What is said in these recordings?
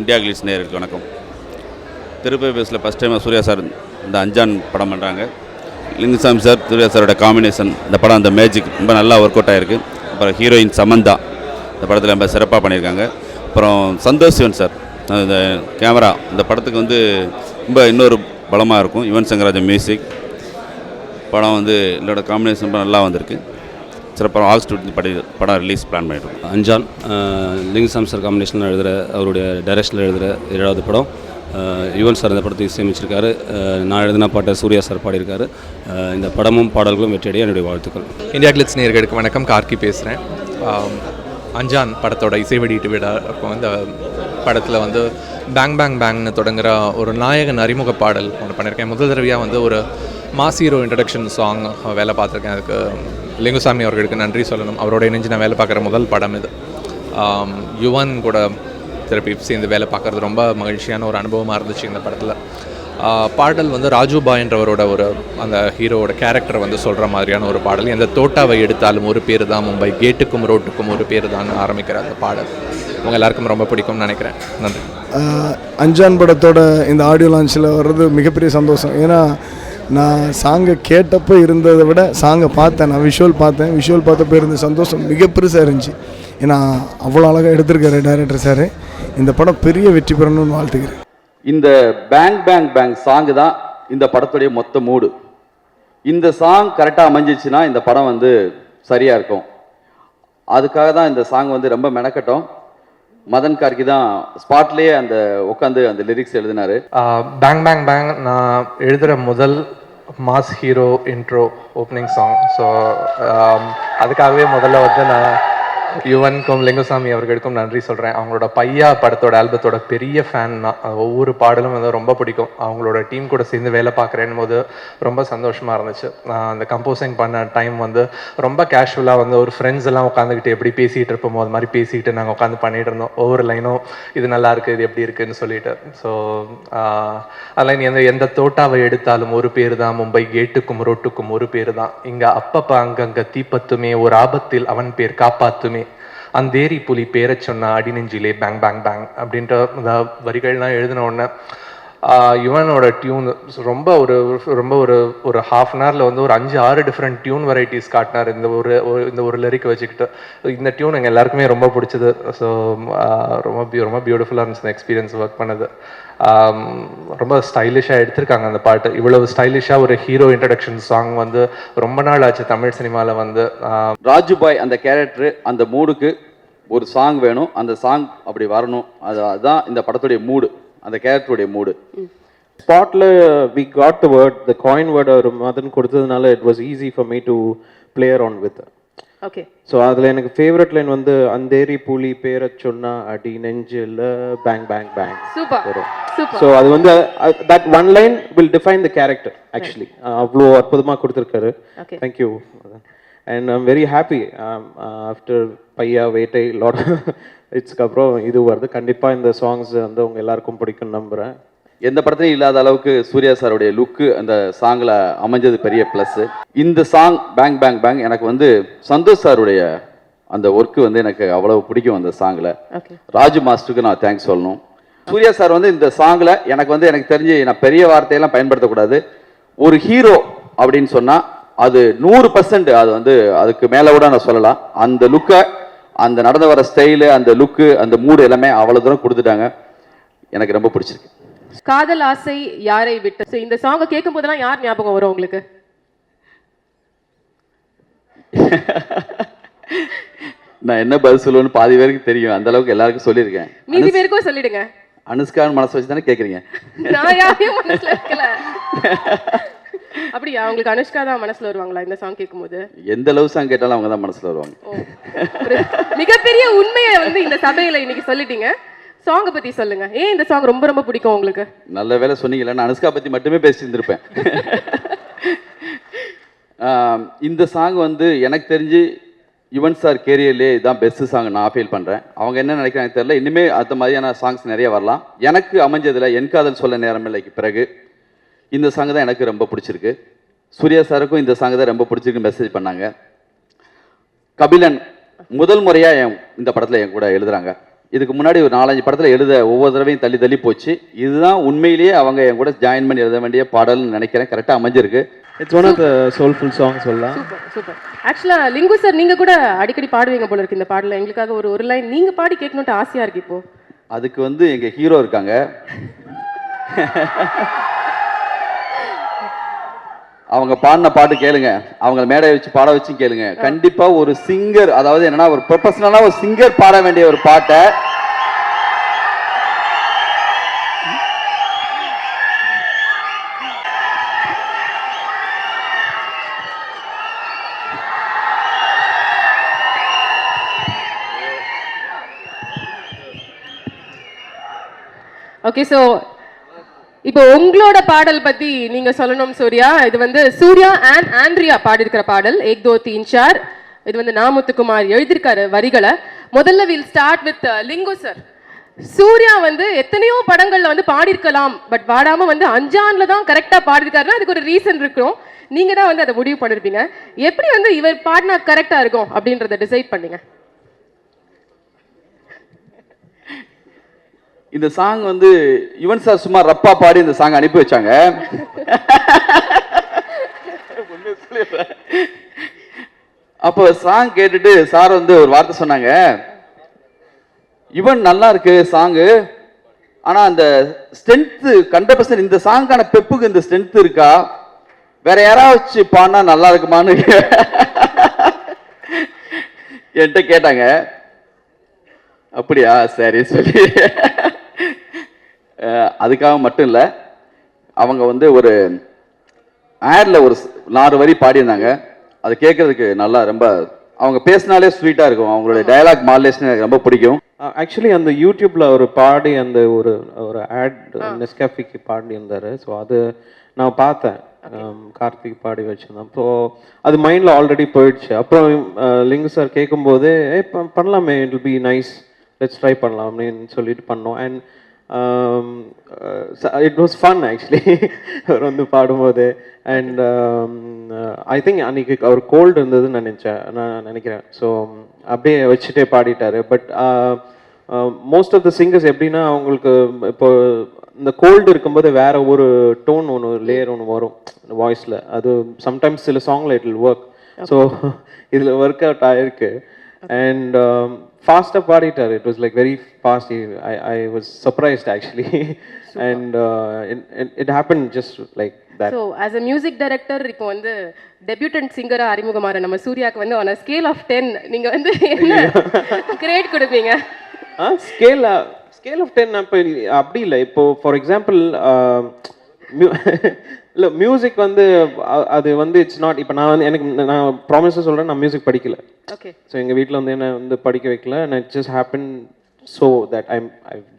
India Glitz நேயர்களுக்கு வணக்கம். திருப்பதி பேஸில் ஃபஸ்ட் டைம் சூர்யா சார் இந்த அஞ்சான் படம் பண்ணுறாங்க. லிங்குசாமி சார் சூர்யா சாரோட காம்பினேஷன் இந்த படம் அந்த மேஜிக் ரொம்ப நல்லா ஒர்க் அவுட் ஆகிருக்கு. அப்புறம் ஹீரோயின் சமந்தா இந்த படத்தில் ரொம்ப சிறப்பாக பண்ணியிருக்காங்க. அப்புறம் சந்தோஷ் சிவன் சார் இந்த கேமரா இந்த படத்துக்கு வந்து ரொம்ப இன்னொரு பலமாக இருக்கும். யுவன் சங்கர் ராஜா மியூசிக் படம் வந்து இதோட காம்பினேஷன் ரொம்ப நல்லா வந்திருக்கு. சிறப்பாக ஆகஸ்ட் படம் ரிலீஸ் பிளான் பண்ணியிருக்கோம். அஞ்சான் லிங்குசாமி சார் காம்பினேஷனில் எழுதுகிற அவருடைய டைரக்ஷனில் எழுதுகிற 7வது படம். யுவன் சார் இந்த படத்தை இசையமைச்சிருக்காரு. நான் எழுதின பாட்டை சூர்யா சார் பாடியிருக்காரு. இந்த படமும் பாடல்களும் வெற்றியடைய என்னுடைய வாழ்த்துக்கள். இந்தியா கிளிட்ஸ் நேயர்களுக்கு வணக்கம். கார்கி பேசுகிறேன். அஞ்சான் படத்தோட இசை வெளியீட்டு விழா அப்போ இந்த படத்தில் வந்து பேங் பேங் பேங்னு தொடங்குகிற ஒரு நாயகன் அறிமுக பாடல் ஒன்று பண்ணியிருக்கேன். முதல் தடவையாக வந்து ஒரு மாஸ் ஹீரோ இன்ட்ரடக்ஷன் சாங் வேலை பார்த்துருக்கேன். அதுக்கு லிங்குசாமி அவர்களுக்கு நன்றி சொல்லணும். அவரோட இணைஞ்சு நான் வேலை பார்க்குற முதல் படம் இது. யுவன் கூட திருப்பி சேர்ந்து வேலை பார்க்குறது ரொம்ப மகிழ்ச்சியான ஒரு அனுபவமாக இருந்துச்சு இந்த படத்தில். பாடல் வந்து ராஜுபாய் என்றவரோட ஒரு அந்த ஹீரோவோட கேரக்டர் வந்து சொல்கிற மாதிரியான ஒரு பாடல். எந்த தோட்டாவை எடுத்தாலும் ஒரு பேர் தான் மும்பை, கேட்டுக்கும் ரோட்டுக்கும் ஒரு பேர் தான் ஆரம்பிக்கிற அந்த பாடல் உங்கள் எல்லாருக்கும் ரொம்ப பிடிக்கும்னு நினைக்கிறேன். நன்றி. அஞ்சான் படத்தோட இந்த ஆடியோ லான்ச்சில் வர்றது மிகப்பெரிய சந்தோஷம். ஏன்னா நான் சாங்கை கேட்டப்போ இருந்ததை விட சாங்கை பார்த்தேன். நான் விஷுவல் பார்த்தப்போ இருந்த சந்தோஷம் மிக பெருசாக இருந்துச்சு. ஏன்னா அவ்வளோ அழகாக எடுத்திருக்காரு டைரக்டர் சார். இந்த படம் பெரிய வெற்றி பெறணும்னு வாழ்த்துக்கிறேன். இந்த பேங் பேங் பேங் சாங்கு தான் இந்த படத்துடைய மொத்த மூடு. இந்த சாங் கரெக்டாக அமைஞ்சிச்சுன்னா இந்த படம் வந்து சரியாக இருக்கும். அதுக்காக தான் இந்த சாங் வந்து ரொம்ப மெனக்கட்டும். மதன் கார்கி தான் ஸ்பாட்லேயே அந்த உட்காந்து அந்த லிரிக்ஸ் எழுதினாரு. பேங் பேங் பேங் நான் எழுதுகிற முதல் mass hero intro opening song. So அதுக்காகவே முதல்ல வந்து நான் யுவனுக்கும் லிங்குசாமி அவர்களுக்கும் நன்றி சொல்கிறேன். அவங்களோட பையா படத்தோட ஆல்பத்தோட பெரிய ஃபேன் தான். ஒவ்வொரு பாடலும் வந்து ரொம்ப பிடிக்கும். அவங்களோட டீம் கூட சேர்ந்து வேலை பார்க்குறேன்னு போது ரொம்ப சந்தோஷமாக இருந்துச்சு. நான் அந்த கம்போசிங் பண்ண டைம் வந்து ரொம்ப கேஷுவலாக வந்து ஒரு ஃப்ரெண்ட்ஸ் எல்லாம் உட்காந்துக்கிட்டு எப்படி பேசிகிட்டு இருப்போமோ அது மாதிரி பேசிக்கிட்டு நாங்கள் உட்காந்து பண்ணிகிட்டு இருந்தோம். ஒவ்வொரு லைனும் இது நல்லா இருக்குது, இது எப்படி இருக்குதுன்னு சொல்லிட்டு. ஸோ அதில் எந்த தோட்டாவை எடுத்தாலும் ஒரு பேர் தான் மும்பை, கேட்டுக்கும் ரோட்டுக்கும் ஒரு பேர் தான். இங்கே அப்பப்போ அங்கங்கே தீப்பத்துமே, ஒரு ஆபத்தில் அவன் பேர் காப்பாத்துமே, அந்தேரி புலி பேரை சொன்ன அடி நெஞ்சிலே பேங் பேங் பேங் அப்படின்ற அந்த வரிகள்லாம் எழுதின உடனே யுவனோட டியூன் ரொம்ப ஒரு ஹாஃப் அன் ஹவரில் வந்து ஒரு 5-6 டிஃப்ரெண்ட் டியூன் வெரைட்டிஸ் காட்டினார். இந்த ஒரு லிரிக் வச்சுக்கிட்டு இந்த டியூன் எங்கள் எல்லாருக்குமே ரொம்ப பிடிச்சது. ஸோ ரொம்ப பியூட்டிஃபுல்லாக இருந்துச்சு இந்த எக்ஸ்பீரியன்ஸ் ஒர்க் பண்ணது. ரொம்ப ஸ்டைலிஷாக எடுத்திருக்காங்க அந்த பாட்டு. இவ்வளவு ஸ்டைலிஷாக ஒரு ஹீரோ இன்ட்ரடக்ஷன் சாங் வந்து ரொம்ப நாள் ஆச்சு தமிழ் சினிமாவில் வந்து. ராஜுபாய் அந்த கேரக்டர் அந்த மூடுக்கு ஒரு சாங் வேணும். அந்த சாங் அப்படி வரணும். அதுதான் இந்த படத்துடைய மூடு, அந்த கேரக்டருடைய மூடு. ஸ்பாட்டில் we got the word, the coin word அவர் மதன் கொடுத்ததுனால it was easy for me to play around with. Okay. So அதில் எனக்கு ஃபேவரட் லைன் வந்து அந்தேரி புலி பேரை சொன்னா அடி நெஞ்சில் bang bang bang. Super. So அது வந்து that one line will define the character actually. அவ்வளோ அற்புதமாக கொடுத்துருக்காரு. Thank you. And I'm very happy after Paiyaa Vettai லாட் இட்ஸ்க்கு அப்புறம் இது வருது. கண்டிப்பாக இந்த சாங்ஸ் வந்து உங்கள் எல்லாருக்கும் பிடிக்கும்னு நம்புகிறேன். எந்த படத்துலையும் இல்லாத அளவுக்கு சூர்யா சாருடைய லுக்கு அந்த சாங்கில் அமைஞ்சது பெரிய ப்ளஸ். இந்த சாங் பேங் பேங் பேங் எனக்கு வந்து சந்தோஷ் சாருடைய அந்த ஒர்க்கு வந்து எனக்கு அவ்வளவு பிடிக்கும். அந்த சாங்கில் ராஜு மாஸ்டருக்கு நான் தேங்க்ஸ் சொல்லணும். சூர்யா சார் வந்து இந்த சாங்கில் எனக்கு தெரிஞ்சு நான் பெரிய வார்த்தையெல்லாம் பயன்படுத்தக்கூடாது. ஒரு ஹீரோ அப்படின்னு சொன்னால் அது 100% அது வந்து அதுக்கு மேலே கூட நான் சொல்லலாம். அந்த லுக்கை, அந்த நடந்து வர ஸ்டைலு, அந்த லுக்கு, அந்த மூடு எல்லாமே அவ்வளோ தூரம் கொடுத்துட்டாங்க. எனக்கு ரொம்ப பிடிச்சிருக்கு. காதல் ஆசை யாரை விட்டு இந்த சாங்கை கேட்கும் போதெல்லாம் யார் ஞாபகம் வரும் உங்களுக்கு? நான் என்ன பதில் சொல்லுவேன்னு பாதி பேருக்கு தெரியும். அந்த அளவுக்கு எல்லாருக்கும் சொல்லியிருக்கேன். மீதி பேருக்கும் சொல்லிடுங்க. அனுஷ்கான்னு மனசு வச்சு தானே கேட்குறீங்க? நான் யாரையும் மனசுல வைக்கல. அப்படியா? உங்களுக்கு அனுஷ்கா தான் மனசுல வருவாங்களா இந்த சாங் கேட்கும்போது? எந்த லவ் சாங் கேட்டாலும் அவங்க தான் மனசுல வருவாங்க. மிகப்பெரிய உண்மையை வந்து இந்த சபையில இன்னைக்கு சொல்லிட்டீங்க. சாங்கை பத்தி சொல்லுங்க. ஏன் இந்த சாங் ரொம்ப ரொம்ப பிடிக்கும் உங்களுக்கு? நல்ல வேலை சொன்னீங்கல்ல, நான் அனுஷ்கா பத்தி மட்டுமே பேசியிருந்திருப்பேன். இந்த சாங் வந்து எனக்கு தெரிஞ்சு யுவன் சார் கேரியர்லேயே இதுதான் பெஸ்ட் சாங் நான் ஃபீல் பண்ணுறேன். அவங்க என்ன நினைக்கிறாங்க தெரியல. இனிமேல் அந்த மாதிரியான சாங்ஸ் நிறைய வரலாம். எனக்கு அமைஞ்சதில் என் காதல் சொல்ல நேரமில்லைக்கு பிறகு இந்த சாங் தான் எனக்கு ரொம்ப பிடிச்சிருக்கு. சூர்யா சாருக்கும் இந்த சாங் தான் ரொம்ப பிடிச்சிருக்கு மெசேஜ் பண்ணாங்க. கபிலன் முதல் முறையாக இந்த படத்தில் என் கூட எழுதுகிறாங்க. இதுக்கு முன்னாடி ஒரு 4-5 படத்தில் எழுத ஒவ்வொரு தடவையும் தள்ளி தள்ளி போச்சு. இதுதான் உண்மையிலேயே அவங்க என் கூட ஜாயின் பண்ணி எழுத வேண்டிய பாடல்னு நினைக்கிறேன். கரெக்டாக அமைஞ்சிருக்கு. It's one of the soulful song சொல்லலாம். Super super. ஆக்சுவலா லிங்கு சார் நீங்க கூட அடிக்கடி பாடுவீங்க போல இருக்கு இந்த பாடல. எங்களுக்காக ஒரு லைன் நீங்க பாடி கேட்கணும்னு ஆசையா இருக்கு இப்போ. அதுக்கு வந்து எங்க ஹீரோ இருக்காங்க. அவங்க பாடின பாட்டு கேளுங்க, அவங்க மேடை வச்சு பாட வச்சு கேளுங்க. கண்டிப்பா ஒரு சிங்கர், அதாவது என்னன்னா ஒரு ப்ரொஃபஷனலா ஒரு சிங்கர் பாட வேண்டிய ஒரு பாட்டை ஓகே. ஸோ இப்போ உங்களோட பாடல் பத்தி நீங்க சொல்லணும் சூர்யா. இது வந்து சூர்யா அண்ட் ஆண்ட்ரியா பாடியிருக்கிற பாடல் ஏக் தோ தீன் சார். இது வந்து நாமுத்துக்குமார் எழுதியிருக்காரு வரிகளை. முதல்ல will start with Lingu sir. Suriya வந்து எத்தனையோ படங்கள்ல வந்து பாடியிருக்கலாம், பட் பாடாம வந்து அஞ்சான்ல தான் கரெக்டா பாடியிருக்காருன்னா அதுக்கு ஒரு ரீசன் இருக்கும். நீங்க தான் வந்து அதை முடிவு பண்ணிருப்பீங்க. எப்படி வந்து இவர் பாடினா கரெக்டா இருக்கும் அப்படின்றத டிசைட் பண்ணீங்க? இந்த சாங் வந்து யுவன் சார் சும்மா ரப்பா பாடி இந்த சாங் அனுப்பி வச்சாங்க. அப்போ சாங் கேட்டுட்டு சார் வந்து ஒரு வார்த்தை சொன்னாங்க, யுவன் நல்லா இருக்கு சாங்கு, ஆனா அந்த ஸ்ட்ரென்த் 100% இந்த சாங்கான பெப்புக்கு இந்த ஸ்ட்ரென்த் இருக்கா, வேற யாராவது வச்சு பாடினா நல்லா இருக்குமான்னு என்கிட்ட கேட்டாங்க. அப்படியா, சரி சொல்லி அதுக்காக மட்டும் இல்லை, அவங்க வந்து ஒரு ஆட்ல ஒரு 4 வரி பாடியிருந்தாங்க. அது கேட்கறதுக்கு நல்லா ரொம்ப, அவங்க பேசினாலே ஸ்வீட்டாக இருக்கும். அவங்களுடைய டயலாக் மாடுலேஷன் எனக்கு ரொம்ப பிடிக்கும். ஆக்சுவலி அந்த யூடியூப்ல ஒரு பாடி அந்த ஒரு ஆட் நெஸ்காஃபிக்கு பாடி இருந்தாரு. ஸோ அது நான் பார்த்தேன், கார்த்திக் பாடி வச்சிருந்தேன். ஸோ அது மைண்டில் ஆல்ரெடி போயிடுச்சு. அப்புறம் லிங்கு சார் கேட்கும்போது பண்ணலாமே, it will be nice, let's try பண்ணலாம் அப்படின்னு சொல்லிட்டு பண்ணோம். And it was fun actually அவர் வந்து பாடும்போது. அண்ட் ஐ திங்க் அன்னைக்கு அவர் கோல்டு இருந்ததுன்னு நான் நினைக்கிறேன். ஸோ அப்படியே வச்சுட்டே பாடிட்டாரு. But most of the singers எப்படின்னா அவங்களுக்கு இப்போ இந்த கோல்டு இருக்கும்போது வேற ஒரு டோன் ஒன்று லேயர் ஒன்று வரும் வாய்ஸில். அது சம்டைம்ஸ் சில சாங்ல இட் வில் ஒர்க். ஸோ இதில் ஒர்க் அவுட் ஆயிருக்கு. அண்ட் ஃபாஸ்ட்டாக பாடிட்டார். It was like very fast. I was surprised actually. And it happen just like that. So as a music director இப்போ வந்து டெபியூட்டன்ட் சிங்கராக அறிமுகமான நம்ம சூர்யாவுக்கு வந்து ஆன் அ ஸ்கேல் ஆஃப் 10 நீங்கள் வந்து என்ன கிரேட் கொடுப்பீங்க? ஸ்கேல் ஆஃப் 10 இப்போ அப்படி இல்லை. இப்போ ஃபார் எக்ஸாம்பிள் இல்லை மியூசிக் வந்து அது வந்து இட்ஸ் நாட். இப்போ நான் வந்து நான் ப்ராமிஸாக சொல்கிறேன், நான் மியூசிக் படிக்கல. ஓகே. ஸோ எங்கள் வீட்டில் வந்து என்ன வந்து படிக்க வைக்கல. And it just happen so that I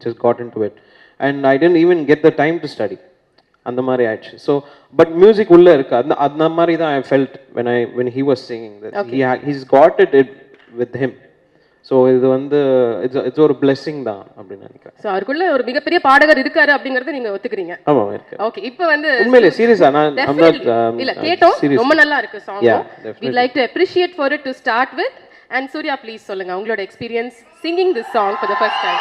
just got in to it. And I didn't even get the time to study. அந்த மாதிரி ஆயிடுச்சு. ஸோ பட் மியூசிக் உள்ளே இருக்கு. அந்த மாதிரி தான் I felt when he was singing that he's got it with him. So இது வந்து இட்ஸ் ஒரு பிளெஸிங் தான் அப்படின்னு நினைக்கிறேன். ஸோ அவருக்குள்ள ஒரு மிகப்பெரிய பாடகர் இருக்காரு அப்படிங்கறத நீங்க ஒத்துக்கிறீங்க? ஆமாம் இருக்கு. ஓகே. இப்போ வந்து உண்மையிலே சீரியஸா நான் இல்ல கேட்டோம், ரொம்ப நல்லா இருக்கு song. we like to appreciate for it to start with. and Surya please சொல்லுங்க உங்களோட experience singing this song for the first time.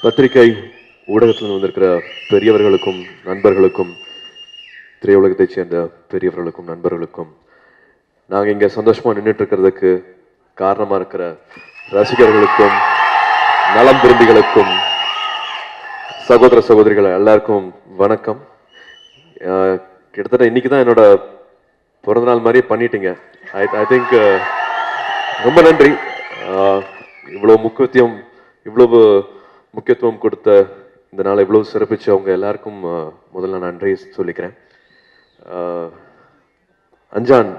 பத்திரிகை ஊடகத்தில் வந்திருக்கிற பெரியவர்களுக்கும் நண்பர்களுக்கும், திரையுலகத்தைச் சேர்ந்த பெரியவர்களுக்கும் நண்பர்களுக்கும், நாங்கள் இங்கே சந்தோஷமாக நின்றுட்டு இருக்கிறதுக்கு காரணமாக இருக்கிற ரசிகர்களுக்கும் நலம் விரும்பிகளுக்கும் சகோதர சகோதரிகள் எல்லாருக்கும் வணக்கம். கிட்டத்தட்ட இன்னைக்கு தான் என்னோட பிறந்தநாள் மாதிரியே பண்ணிட்டீங்க. ஐ திங்க் ரொம்ப நன்றி. இவ்வளவு முக்கியத்துவம் கொடுத்த இந்த நாளை இவ்வளவு சிறப்பிச்சு அவங்க எல்லாருக்கும் முதல்ல நன்றி சொல்லிக்கிறேன். அஞ்சான்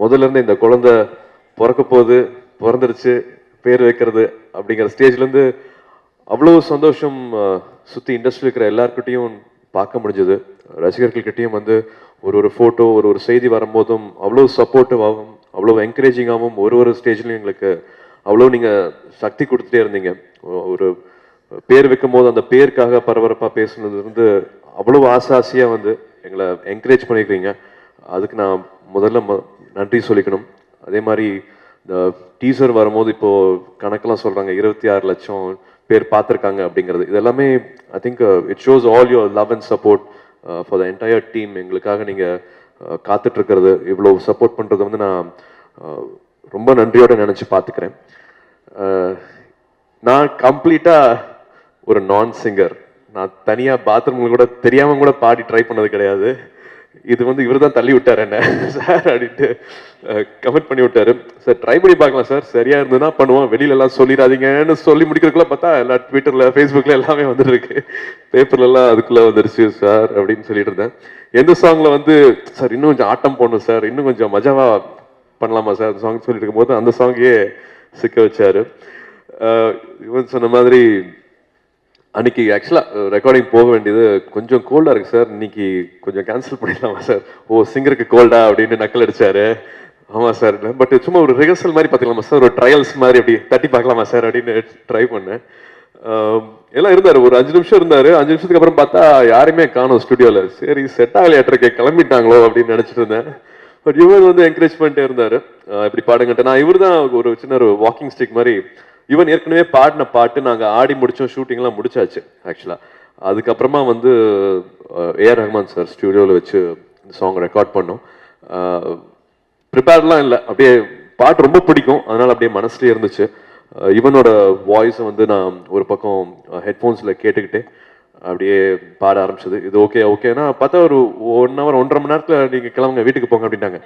முதல்ல இருந்து இந்த குழந்தை பிறக்க போது பிறந்துருச்சு பேர் வைக்கிறது அப்படிங்கிற ஸ்டேஜ்லேருந்து அவ்வளோ சந்தோஷம் சுற்றி இண்டஸ்ட்ரியில் இருக்கிற எல்லாருக்கிட்டையும் பார்க்க முடிஞ்சது. ரசிகர்கள்கிட்டையும் வந்து ஒரு ஃபோட்டோ ஒரு செய்தி வரும்போதும் அவ்வளோ சப்போர்ட்டிவாகவும் அவ்வளோ என்கரேஜிங்காகவும் ஒரு ஸ்டேஜ்லையும் எங்களுக்கு அவ்வளோ நீங்கள் சக்தி கொடுத்துட்டே இருந்தீங்க. ஒரு பேர் வைக்கும் போது அந்த பேருக்காக பரபரப்பாக பேசுனதுலேருந்து அவ்வளோ ஆசையாக வந்து எங்களை என்கரேஜ் பண்ணியிருக்கீங்க. அதுக்கு நான் முதல்ல நன்றி சொல்லிக்கணும். அதே மாதிரி இந்த டீசர் வரும்போது இப்போது கணக்கெல்லாம் சொல்கிறாங்க 26 லட்சம் பேர் பார்த்துருக்காங்க அப்படிங்கிறது. இது எல்லாமே I think it shows all your love and support for the entire team. எங்களுக்காக நீங்கள் காத்துட்ருக்கிறது, இவ்வளோ சப்போர்ட் பண்ணுறது வந்து நான் ரொம்ப நன்றியோடு நினச்சி பார்த்துக்கிறேன். நான் கம்ப்ளீட்டாக ஒரு நான் சிங்கர். நான் தனியாக பாத்ரூமில் கூட தெரியாமல் கூட பாடி ட்ரை பண்ணது கிடையாது. இது வந்து இவர் தான் தள்ளி விட்டார் என்ன சார் அப்படின்ட்டு கமெண்ட் பண்ணி விட்டாரு. சார் ட்ரை பண்ணி பார்க்கலாம் சார், சரியாக இருந்ததுன்னா பண்ணுவோம், வெளியிலலாம் சொல்லிடாதீங்கன்னு சொல்லி முடிக்கிறதுக்குள்ள பார்த்தா எல்லா ட்விட்டரில் ஃபேஸ்புக்கில் எல்லாமே வந்துருக்கு, பேப்பர்லலாம் அதுக்குள்ளே வந்துருச்சு சார் அப்படின்னு சொல்லிட்டு இருந்தேன். எந்த சாங்கில் வந்து சார் இன்னும் கொஞ்சம் ஆட்டம் போடணும் சார், இன்னும் கொஞ்சம் மஜாவாக பண்ணலாமா சார் அந்த சாங் சொல்லிட்டு இருக்கும்போது அந்த சாங்கே சிக்க வச்சார். இவன் சொன்ன மாதிரி அன்னைக்கு ஆக்சுவலாக ரெக்கார்டிங் போக வேண்டியது கொஞ்சம் கோல்டாக இருக்குது சார், இன்னைக்கு கொஞ்சம் கேன்சல் பண்ணிடலாமா சார், ஓ சிங்கருக்கு கோல்டா அப்படின்னு நக்கல் அடிச்சாரு. ஆமாம் சார், இல்லை பட் சும்மா ஒரு ரிஹர்சல் மாதிரி பார்த்துக்கலாமா சார், ஒரு ட்ரையல்ஸ் மாதிரி அப்படி தட்டி பார்க்கலாமா சார் அப்படின்னு ட்ரை பண்ணேன். எல்லாம் இருந்தார், ஒரு 5 நிமிஷம் இருந்தார். 5 நிமிஷத்துக்கு அப்புறம் பார்த்தா யாருமே காணும் ஸ்டுடியோவில். சரி செட் ஆகலையாட்டிருக்கே, கிளம்பிட்டாங்களோ அப்படின்னு நினச்சிட்டு இருந்தேன். பட் இவர் வந்து என்கரேஜ் பண்ணிட்டே இருந்தார், இப்படி பாடுங்கன்ட்டு. நான் இவர் தான் ஒரு சின்ன ஒரு வாக்கிங் ஸ்டிக் மாதிரி. ஈவன் ஏற்கனவே பாடின பாட்டு நாங்கள் ஆடி முடித்தோம், ஷூட்டிங்லாம் முடிச்சாச்சு ஆக்சுவலாக. அதுக்கப்புறமா வந்து ஏஆர் ரஹ்மான் சார் ஸ்டுடியோவில் வச்சு இந்த சாங் ரெக்கார்ட் பண்ணோம். ப்ரிப்பேர்லாம் இல்லை, அப்படியே பாட்டு ரொம்ப பிடிக்கும், அதனால் அப்படியே மனசுலேயே இருந்துச்சு. இவனோட வாய்ஸை வந்து நான் ஒரு பக்கம் ஹெட்ஃபோன்ஸில் கேட்டுக்கிட்டே அப்படியே பாட ஆரம்பிச்சது. இது ஓகே ஓகேனா பார்த்தா ஒரு 1 hour 1.5 மணி நேரத்தில் நீங்கள் கிளம்புங்க வீட்டுக்கு போங்க அப்படின்ட்டாங்க.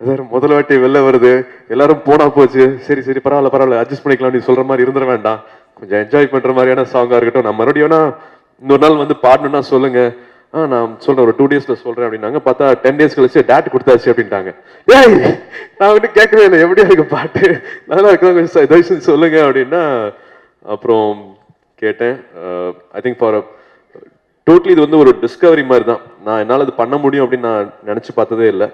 சார் முதல் வாட்டி வெளில வருது, எல்லாரும் போனா போச்சு, சரி சரி பரவாயில்ல அட்ஜஸ்ட் பண்ணிக்கலாம், நீ சொல்ற மாதிரி இருந்துட வேண்டாம், கொஞ்சம் என்ஜாய் பண்ற மாதிரியான சாங்கா இருக்கட்டும், நான் மறுபடியும் இன்னொரு நாள் வந்து பாடணும்னா சொல்லுங்க, நான் சொல்றேன் ஒரு 2 daysல சொல்றேன் அப்படின்னாங்க. பார்த்தா 10 days கழிச்சு டேட் கொடுத்தாச்சு அப்படின்ட்டாங்க. ஏய் நான் வந்து கேட்கவே இல்லை, எப்படியா இருக்கு பாட்டு, நல்லா இருக்கலாம், கொஞ்சம் தயவுசெய்து சொல்லுங்க அப்படின்னா அப்புறம் கேட்டேன். ஐ திங்க் ஃபார் டோட்டலி இது வந்து ஒரு டிஸ்கவரி மாதிரி தான். நான் என்னால் இது பண்ண முடியும் அப்படின்னு நான் நினச்சி பார்த்ததே இல்லை.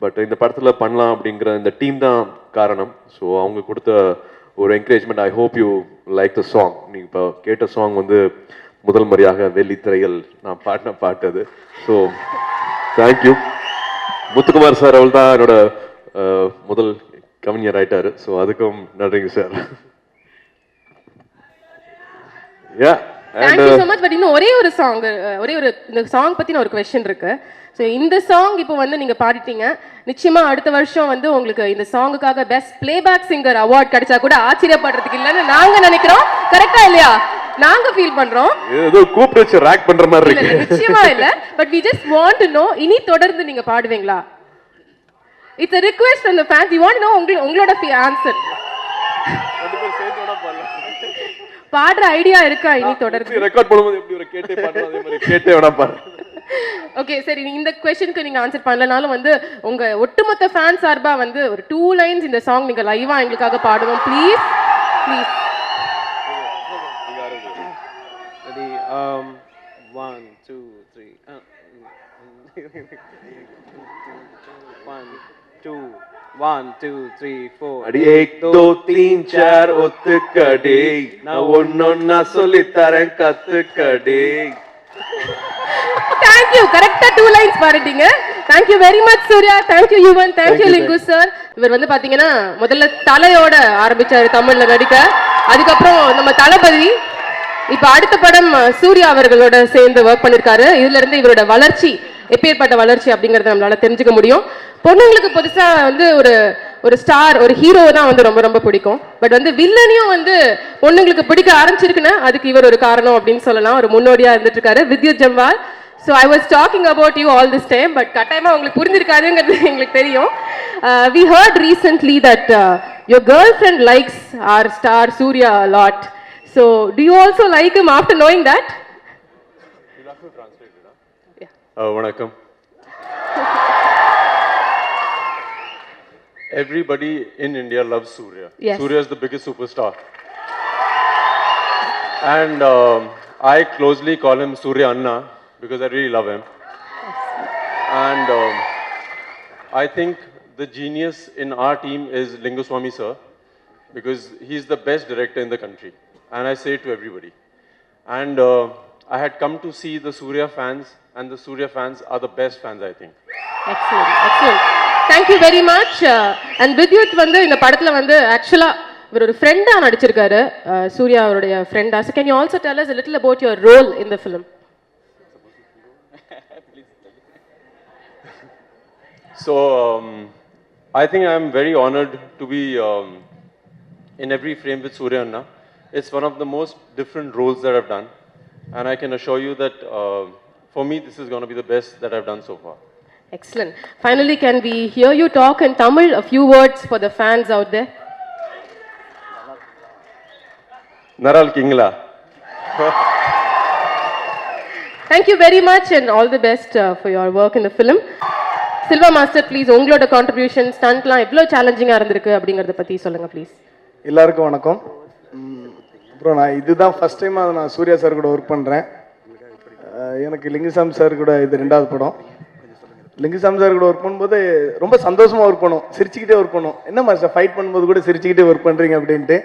பட் இந்த படத்தில் பண்ணலாம் அப்படிங்கிற இந்த டீம் தான் காரணம். ஸோ அவங்க கொடுத்த ஒரு encouragement. I hope you like the song. நீங்கள் இப்போ கேட்ட சாங் வந்து முதல் முறையாக வெள்ளித்திரையில் நான் பாடின பாட்டு அது. So thank you. முத்துக்குமார் சார் அவள் தான் என்னோட முதல் கவிஞர் ஆயிட்டாரு. ஸோ அதுக்கும் நன்றிங்க sir. Thank you so much. But இன்னும் ஒரே ஒரு இந்த சாங் பத்தின ஒரு क्वेश्चन இருக்கு. ஸோ இந்த சாங் இப்போ வந்து நீங்க பாடிட்டீங்க, நிச்சயமா அடுத்த வருஷம் வந்து உங்களுக்கு இந்த சாங்குக்காக பெஸ்ட் பிளேபேக் சிங்கர் அவார்ட் கிடைச்சா கூட ஆச்சரியப்படுறதுக்கு இல்லைன்னு நாங்க நினைக்கிறோம். கரெக்டா இல்லையா? நாங்க ஃபீல் பண்றோம். ஏதோ கூப்பிட்டு வச்சு ராக் பண்ற மாதிரி இருக்கு. நிச்சயமா இல்ல, but we just want to know, இனி தொடர்ந்து நீங்க பாடுவீங்களா? It's a request from the fans. You want to know உங்களோட ஆன்சர். பாடுற ஐடியா இருக்கா இனி தொடர்ந்து? ரெக்கார்ட் பண்ணும்போது எப்படி ஒரு கேட்டே பாடுறோம் அதே மாதிரி கேட்டே வேணா பாரு. ஓகே சரி, இந்த क्वेश्चनக்கு நீங்க ஆன்சர் பண்ணலனாலும் வந்து உங்க ஒட்டுமொத்த ஃபேன் சார்பா வந்து ஒரு 2 lines இந்த சாங் நீங்க லைவா எங்களுக்காக பாடுவோம் ப்ளீஸ். ப்ளீஸ். ரெடி 1 2 3 1 2 1 2 3 4 அடி 1 2 3 4 ஒத்துக்கடி, நான் ஒன்னொன்னா சொல்லி தரேன் கத்துக்கடி. Thank you. கரெக்ட்டா 2 lines பாடிட்டீங்க. Thank you very much Suriya. Thank you Yuvan. Thank you Lingu sir. இவர் வந்து பாத்தீங்கன்னா முதல்ல தலையோட ஆரம்பிச்சாரு தமிழ்ல நடிக்க. அதுக்கப்புறம் நம்ம தளபதி இப்ப அடுத்த படம் சூர்யா அவர்களோட சேர்ந்து ஒர்க் பண்ணிருக்காரு. இதுல இருந்து இவரோட வளர்ச்சி எப்பேற்பட்ட வளர்ச்சி அப்படிங்கறத நம்மளால தெரிஞ்சுக்க முடியும். பொண்ணுங்களுக்கு புதுசா வந்து ஒரு ஸ்டார், ஒரு ஹீரோ தான் வந்து ரொம்ப ரொம்ப பிடிக்கும். பட் வந்து வில்லனையும் வந்து பொண்ணுங்களுக்கு பிடிக்க ஆரம்பிச்சிருக்குன்னா அதுக்கு இவர் ஒரு காரணம் அப்படின்னு சொல்லலாம். ஒரு முன்னோடியா இருந்துட்டு இருக்காரு Vidyut Jammwal. So I was talking about you all this time, but கட்டாயமா உங்களுக்கு புரிஞ்சிருக்காதுங்கிறது எங்களுக்கு தெரியும். We heard recently that your girlfriend likes our star Surya a lot. So do you also like him after knowing that? You'll have to translate it, huh? Yeah. Vanakkam. Everybody in India loves Surya. Yes. Surya is the biggest superstar. And I closely call him Surya Anna because I really love him. And I think the genius in our team is Linguswamy sir, because he's the best director in the country. And I say it to everybody. And I had come to see the Surya fans, and the Surya fans are the best fans, I think. Excellent, excellent. Thank you very much. And Vidyut வந்து இந்த படத்துல வந்து ஆக்சுவலா இவர் ஒரு ஃப்ரெண்டா நடிச்சிருக்காரு, சூர்யா அவருடைய ஃப்ரெண்டா. So can you also tell us a little about your role in the film? So I think I'm very honored to be in every frame with Surya Anna. It's one of the most different roles that I've done, and I can assure you that for me this is going to be the best that I've done so far. Excellent. Finally, can we hear you talk in Tamil, a few words for the fans out there? Naral Kingla. Thank you very much and all the best for your work in the film. Silva Master, please, உங்களோட contribution stuntலாம் எவ்வளோ சேலஞ்சிங்காக இருந்திருக்கு அப்படிங்கிறத பற்றி சொல்லுங்கள் please. எல்லாருக்கும் வணக்கம். அப்புறம் நான் இதுதான் ஃபஸ்ட் டைம் நான் சூர்யா சார் கூட ஒர்க் பண்ணுறேன். எனக்கு லிங்குசாமி சார் கூட இது 2வது படம். லிங்குசாமி சார் கூட ஒர்க் பண்ணும்போது ரொம்ப சந்தோஷமாக ஒர்க் பண்ணோம், சிரிச்சுக்கிட்டே ஒர்க் பண்ணோம். என்ன மாஸ்டர் ஃபைட் பண்ணும்போது கூட சிரிச்சுக்கிட்டே ஒர்க் பண்ணுறீங்க அப்படின்ட்டு.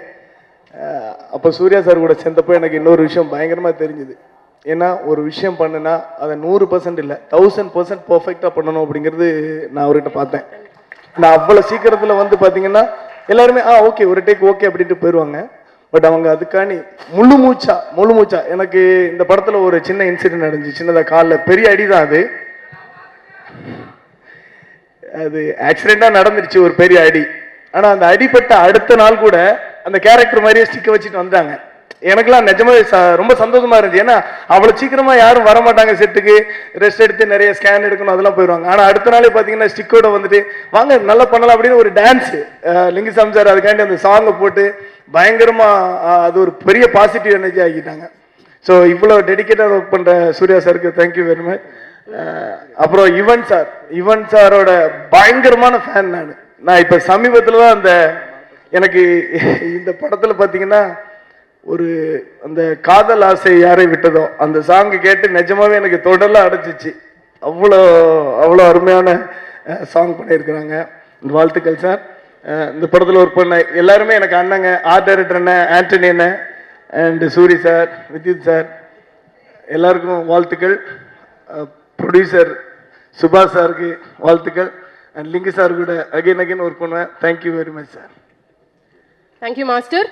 அப்போ சூர்யா சார் கூட சேர்ந்தப்போ எனக்கு இன்னொரு விஷயம் பயங்கரமாக தெரிஞ்சுது. ஏன்னா ஒரு விஷயம் பண்ணுனா அதை 100% இல்லை 1000% பர்ஃபெக்டாக பண்ணணும் அப்படிங்கிறது நான் அவர்கிட்ட பார்த்தேன். நான் அவ்வளோ சீக்கிரத்தில் வந்து பார்த்தீங்கன்னா எல்லாருமே ஓகே ஒரு டேக் ஓகே அப்படின்ட்டு போயிடுவாங்க. பட் அவங்க அதுக்காண்டி முழு மூச்சா எனக்கு இந்த படத்தில் ஒரு சின்ன இன்சிடென்ட் நடந்துச்சு. சின்னதாக காலில் பெரிய அடி தான் அது ஆக்சிடெண்ட்டாக நடந்துருச்சு, ஒரு பெரிய அடி. ஆனால் அந்த அடிப்பட்ட அடுத்த நாள் கூட அந்த கேரக்டர் மாதிரியே ஸ்டிக்க வச்சுட்டு வந்தாங்க. எனக்குலாம் நிஜமாவே ரொம்ப சந்தோஷமா இருந்துச்சு. ஏன்னா அவ்வளோ சீக்கிரமா யாரும் வரமாட்டாங்க செட்டுக்கு, ரெஸ்ட் எடுத்து நிறைய ஸ்கேன் எடுக்கணும் அதெல்லாம் போயிடுவாங்க. ஆனால் அடுத்த நாளே பார்த்தீங்கன்னா ஸ்டிக்கோட வந்துட்டு வாங்க நல்லா பண்ணலாம் அப்படின்னு ஒரு டான்ஸ் லிங்குசாமி சார் அதுக்காண்டி அந்த சாங்கை போட்டு பயங்கரமா அது ஒரு பெரிய பாசிட்டிவ் எனர்ஜி ஆகிட்டாங்க. ஸோ இவ்வளோ டெடிக்கேட்டாக ஒர்க் பண்ணுற சூர்யா சாருக்கு தேங்க்யூ வெரி மச். அப்புறம் யுவன் சாரோட பயங்கரமான ஃபேன் நான் இப்போ சமீபத்தில் தான் எனக்கு இந்த படத்தில் பார்த்தீங்கன்னா ஒரு அந்த காதல் ஆசை யாரை விட்டதோ அந்த சாங்கு கேட்டு நிஜமாவே எனக்கு தொடர்லாம் அடைச்சிச்சு. அவ்வளோ அருமையான சாங் பண்ணியிருக்கிறாங்க. வாழ்த்துக்கள் சார். இந்த படத்தில் ஒர்க் பண்ண எல்லாருமே எனக்கு அண்ணங்க, ஆர்ட் டைரக்டர் அண்ணன் ஆண்டனி அண்ணன் and Soori sir, Vidyut sir எல்லாருக்கும் வாழ்த்துக்கள். ப்ரொடியூசர் சுபாஷ் சாருக்கு வாழ்த்துக்கள். அண்ட் லிங்கு சார் கூட அகைன் ஒர்க் பண்ணுவேன். Thank you very much sir. Thank you master.